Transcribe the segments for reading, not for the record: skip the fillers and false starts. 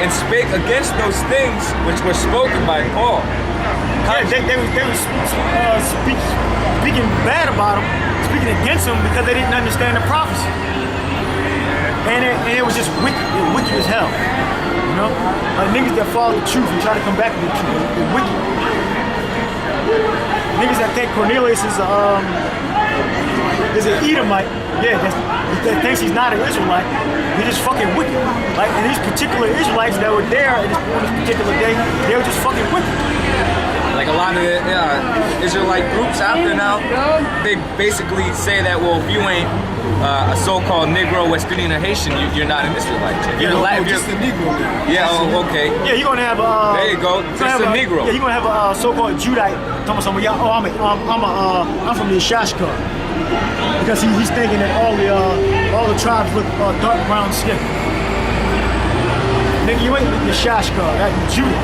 and spake against those things which were spoken by Paul. Yeah, they were speaking bad about him, speaking against him because they didn't understand the prophecy. And it was just wicked. It was wicked as hell. You know? Like niggas that follow the truth and try to come back to the truth. They're wicked. Niggas that think Cornelius is an Edomite, yeah, that thinks he's not an Israelite, he's just fucking wicked. Like, and these particular Israelites that were there on this particular day, they were just fucking wicked. Like a lot of the Israelite groups out there now, they basically say that, well, if you ain't a so-called Negro, West Indian, or Haitian, you're not an Israelite. If you're just a Negro. Yeah, oh, okay. Yeah, you're gonna have there you go, just a Negro. Yeah, you're gonna have a so-called Judite talking about something. Yeah, oh, I'm from the Shashkar, because he's thinking that all the tribes look dark brown skin. Nigga, you ain't the Shashkar, that's Judah.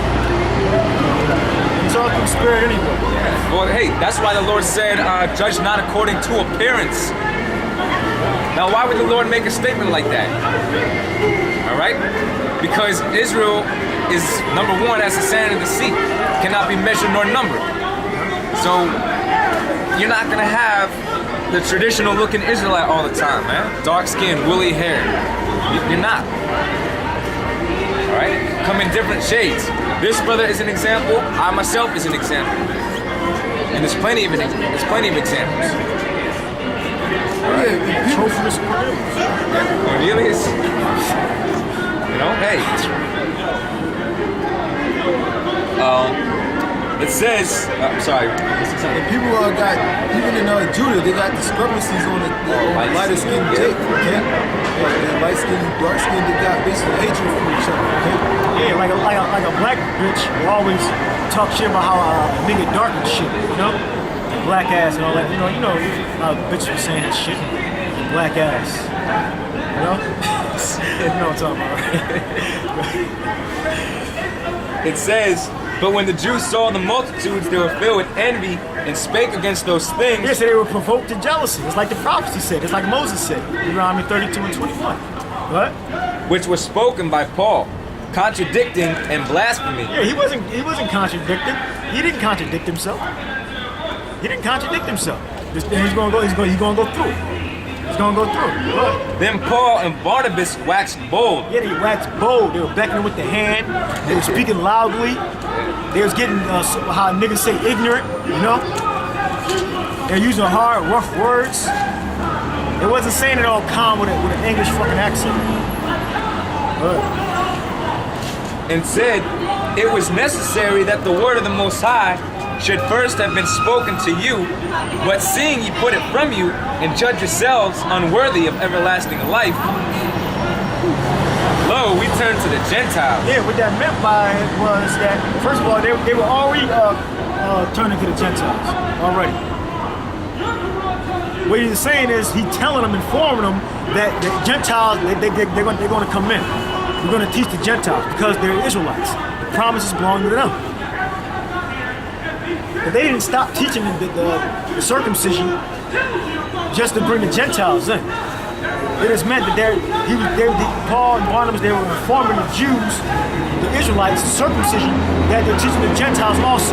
It's all through spirit anyway. Yeah. Well, hey, that's why the Lord said, judge not according to appearance. Now, why would the Lord make a statement like that? All right? Because Israel is, number one, as the sand of the sea, cannot be measured nor numbered. So, you're not going to have the traditional looking Israelite all the time, man. Dark skin, woolly hair. You're not. All right? Come in different shades. This brother is an example. I myself is an example. And there's plenty of examples. Cornelius. You know, hey. It says, I'm sorry. And people got, even in Judah, they got discrepancies on the lighter skinned Jake, okay? And light skinned, dark skinned, they got basically hatred for each other, okay? Yeah, like a black bitch will always talk shit about how a nigga dark and shit, you know? Black ass and all that, you know how bitch was saying that shit. Black ass. You know? You know what I'm talking about, right? It says, but when the Jews saw the multitudes, they were filled with envy and spake against those things. Yes, they were provoked to jealousy. It's like the prophecy said. It's like Moses said. Deuteronomy 32 and 21. What? Which was spoken by Paul, contradicting and blaspheming. Yeah, he wasn't contradicting. He didn't contradict himself. He didn't contradict himself. He's gonna go through it. He's gonna go through it. What? Then Paul and Barnabas waxed bold. Yeah, they waxed bold. They were beckoning with the hand. They were speaking loudly. They was getting, how niggas say, ignorant, you know? They're using hard, rough words. It wasn't saying it all calm with an English fucking accent. And said, it was necessary that the word of the Most High should first have been spoken to you, but seeing ye put it from you, and judge yourselves unworthy of everlasting life, lo, we turn to the Gentiles. Yeah, what that meant by it was that, first of all, they were already turning to the Gentiles, already. What he's saying is, he's telling them, informing them that the Gentiles, they're going to come in. We're going to teach the Gentiles because they're Israelites. The promises belong to them. But they didn't stop teaching the circumcision just to bring the Gentiles in. It has meant that Paul and Barnabas, they were informing the Jews, the Israelites, the circumcision, that they're teaching the Gentiles also.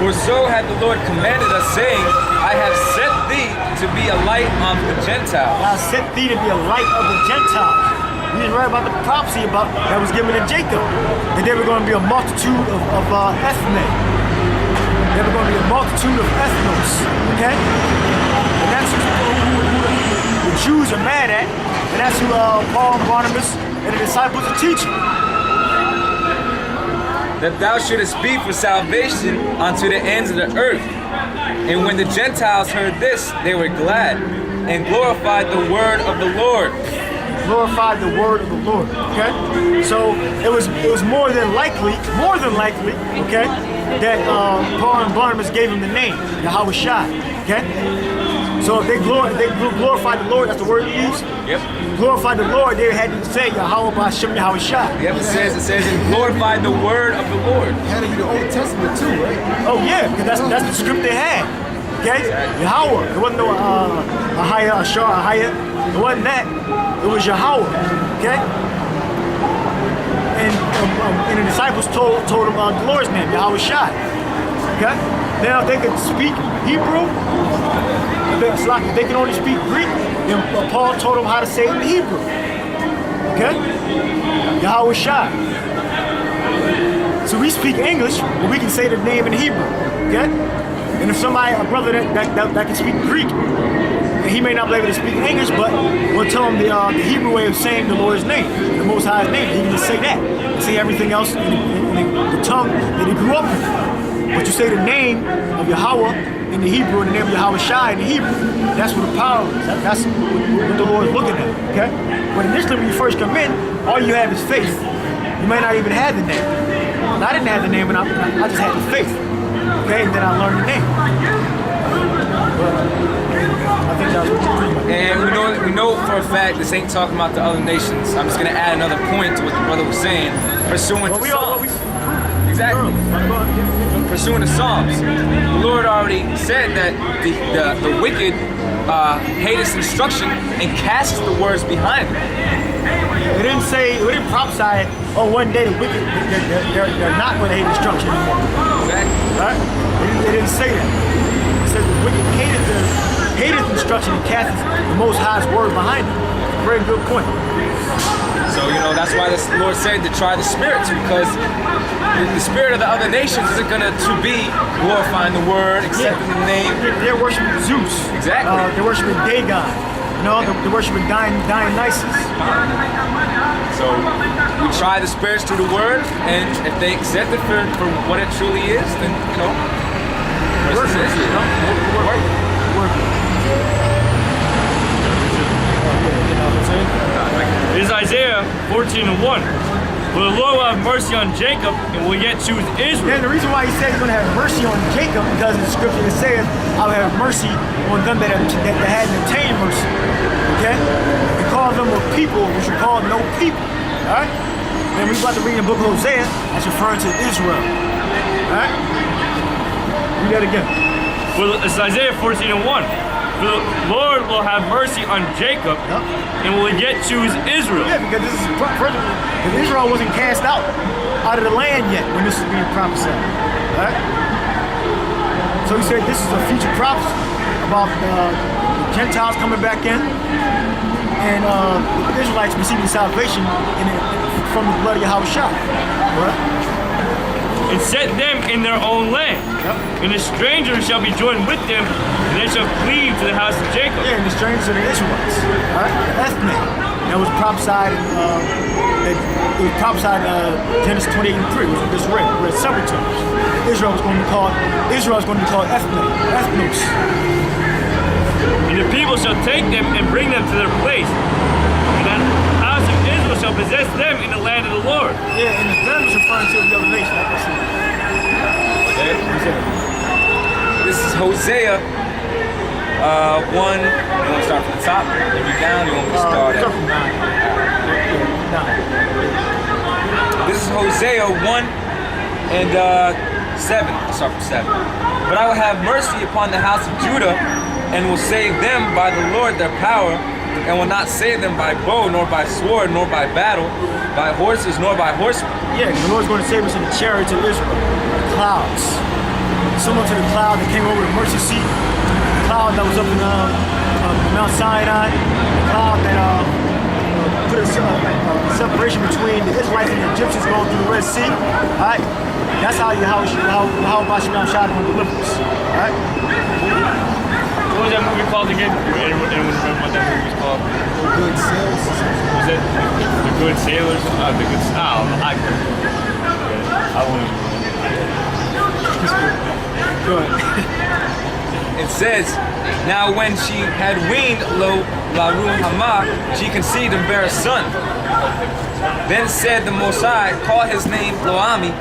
For so had the Lord commanded us, saying, I have set thee to be a light unto the Gentiles. I set thee to be a light of the Gentiles. We didn't write about the prophecy that was given to Jacob, that there were going to be a multitude of ethne. There were going to be a multitude of ethnos, okay? And that's who the Jews are mad at, and that's who Paul and Barnabas and the disciples are teaching. That thou shouldest be for salvation unto the ends of the earth. And when the Gentiles heard this, they were glad, and glorified the word of the Lord. Glorified the word of the Lord, okay? So it was more than likely, okay, that Paul and Barnabas gave him the name, Yahweh Shai, okay? So if they glorified the Lord, that's the word they used. Yep. Glorified the Lord, they had to say Yahweh B'Hashem Yahweh Shai. Yep, it says, and glorified the word of the Lord. It had to be the Old Testament too, right? Oh yeah, because that's the script they had. Okay? Yahweh. There wasn't no Ahaya, Ashar, Ahaya. It wasn't that. It was Yahweh. Okay? And the disciples told him the Lord's name, Yahweh Shai. Okay? Now, if they could speak Hebrew, if they can only speak Greek, then Paul told them how to say it in Hebrew. Okay? Yahweh Shai. So we speak English, but we can say the name in Hebrew. Okay? And if somebody, a brother that can speak Greek, and he may not be able to speak English, but we'll tell him the Hebrew way of saying the Lord's name, the Most High's name. He can just say that. And say everything else in the tongue that he grew up in. But you say the name of Yahweh in the Hebrew and the name of Yahweh Shai in the Hebrew. That's what the power is. That's what the Lord is looking at. Okay? But initially when you first come in, all you have is faith. You may not even have the name. I didn't have the name, and I just had the faith. Okay, and then I learned the name. I think that was pretty. And we know for a fact this ain't talking about the other nations. I'm just gonna add another point to what the brother was saying. Pursuant to Psalms. Exactly. Pursuant to Psalms. The Lord already said that the wicked hate his instruction and casts the words behind it. It didn't prophesy, oh, one day the wicked, they're not going to hate instruction anymore. Exactly. Right? It didn't say that. It says the wicked hated instruction and cast the Most High's word behind it. Very good point. So, that's why the Lord said to try the spirits, because the spirit of the other nations isn't going to be glorifying the word, accepting the name. They're worshiping Zeus. Exactly. They're worshiping Dagon. They're worshiping Dionysus. So we try the spirits through the word, and if they accept it for what it truly is, then Work. It is Isaiah 14:1. For the Lord will have mercy on Jacob and will yet choose Israel. And the reason why he said he's going to have mercy on Jacob, because in the scripture it says, I'll have mercy on them that hadn't obtained mercy. Okay? He called them a people which are called no people. Alright? And we're about to read in the book of Hosea, that's referring to Israel. Alright? Read that again. For it's Isaiah 14:1. For the Lord will have mercy on Jacob and will yet choose Israel. Yeah, because this is because Israel wasn't cast out of the land yet when this is being prophesied. Right? So he said this is a future prophecy about the Gentiles coming back in and the Israelites receiving salvation from the blood of Yahweh Shai. Right? And set them in their own land. And the strangers shall be joined with them, and they shall cleave to the house of Jacob. Yeah, and the strangers are the Israelites. Right? The ethnic. That was prophesied Genesis 28:3, which we just read several times. Israel was going to be called ethnos. And the people shall take them and bring them to their place. And the house of Israel shall possess them in the land of the Lord. Yeah, and the them is referring to the other nation, like I said. This is Hosea 1. You want to start from the top? You read down. You want me to start at? From 9. This is Hosea 1 and 7. I'll start from 7. But I will have mercy upon the house of Judah, and will save them by the Lord their power, and will not save them by bow, nor by sword, nor by battle, by horses, nor by horsemen. Yeah, the Lord's going to save us in the chariots of Israel, the clouds. Similar to the cloud that came over the mercy seat, the cloud that was up in Mount Sinai, the cloud that put a separation between the Israelites and the Egyptians going through the Red Sea. All right? That's how Bashiram shot him deliver us. All right? What was that movie called again? Anyone remember what that movie was called? The Good Sailors. Was it The Good Sailors? The Good... I won't... Good. It says, now when she had weaned Lo Ruhamah, she conceived and bare a son. Then said the Most High, call his name Loami,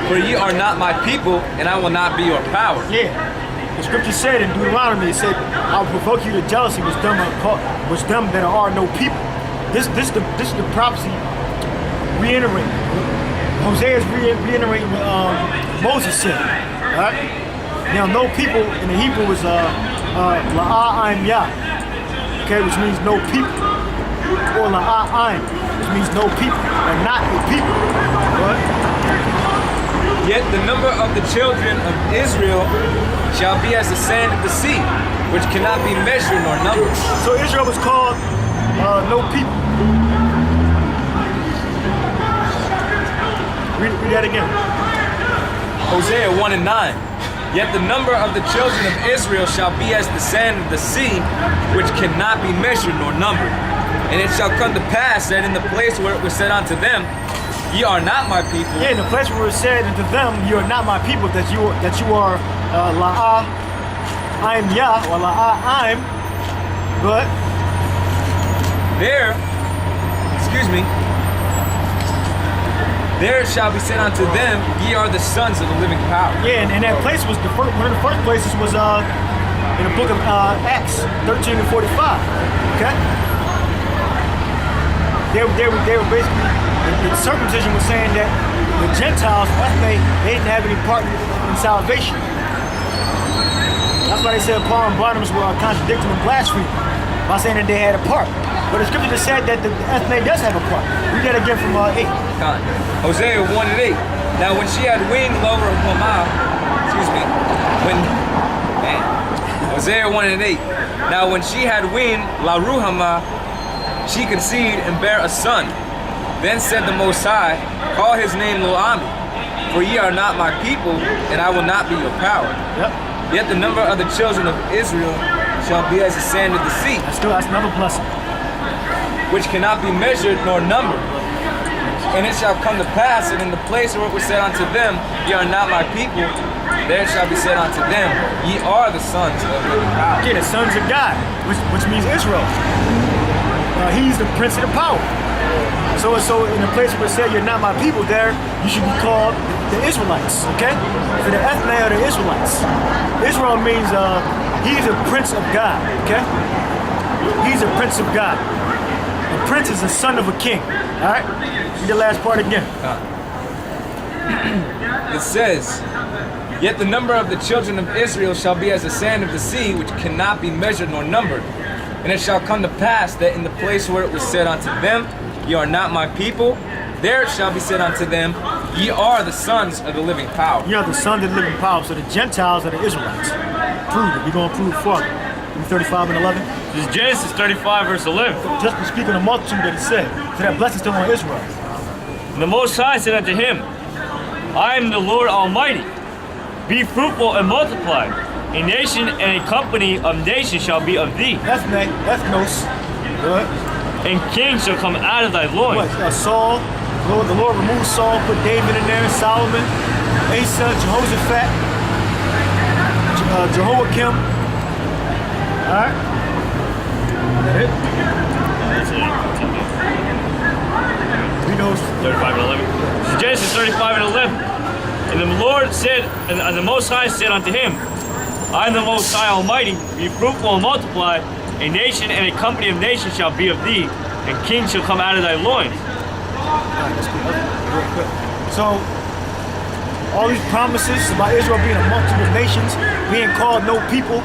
for ye are not my people, and I will not be your power. Yeah. The scripture said in Deuteronomy, it said, I'll provoke you to jealousy, which them that are no people. This is the prophecy reiterating. Hosea is reiterating what Moses said. Right? Now, no people in the Hebrew was La'a'im Yah. okay, which means no people. Or la'a'im, which means no people, and not a people. What? Yet the number of the children of Israel shall be as the sand of the sea, which cannot be measured nor numbered. So Israel was called no people. Read that again. Hosea 1 and 9. Yet the number of the children of Israel shall be as the sand of the sea, which cannot be measured nor numbered. And it shall come to pass that in the place where it was said unto them, Ye are not my people. Yeah, in the place where it said unto them, you are not my people, that you are la'a'im Yah, or la'a'im, but There shall be said unto them, Ye are the sons of the living power. yeah, and that place was one of the first places was in the book of Acts 13 and 45. Okay, they were basically the circumcision was saying that the Gentiles, ethne, they didn't have any part in salvation. That's why they said Paul and Barnabas were contradicting and blaspheming by saying that they had a part. But the scripture just said that the ethne does have a part. Read that again from 8. Hosea 1 and 8. Now when she had weaned Laruhamah, Hosea 1 and 8. Now when she had weaned Laruhamah, she conceived and bare a son. Then said the Most High, Call his name Lo-Ami, for ye are not my people, and I will not be your power. Yep. Yet the number of the children of Israel shall be as the sand of the sea, That's another blessing. which cannot be measured nor numbered. And it shall come to pass that in the place where it was said unto them, Ye are not my people, there shall be said unto them, Ye are the sons of the living power. Yeah, the sons of God, which means Israel. He's the prince of the power. So in the place where it said you're not my people, there you should be called the Israelites. Okay, for the ethne or the Israelites. Israel means he's a prince of God. Okay, he's a prince of God. A prince is the son of a king. All right, read the last part again. It says, Yet the number of the children of Israel shall be as the sand of the sea, which cannot be measured nor numbered. And it shall come to pass that in the place where it was said unto them, Ye are not my people, there it shall be said unto them, Ye are the sons of the living power. You are the sons of the living power. So the Gentiles are the Israelites. Prove it. We're going to prove it for you. 35 and 11. This is Genesis 35 verse 11. Just for speaking of the multitude that he said. So that blessing still on Israel. And the Most High said unto him, I am the Lord Almighty. Be fruitful and multiply. A nation and a company of nations shall be of thee. That's nos. Good. And kings shall come out of thy loins. What? Saul. The Lord removed Saul, put David in there, Solomon, Asa, Jehoshaphat, Jehoiakim. Alright? That it? That's it. We know 35 and 11. This is Genesis 35 and 11. And the Lord said, and the Most High said unto him, I am the Most High Almighty, be fruitful and multiply. A nation and a company of nations shall be of thee, and kings shall come out of thy loins. So, all these promises about Israel being a multitude of nations, being called no people,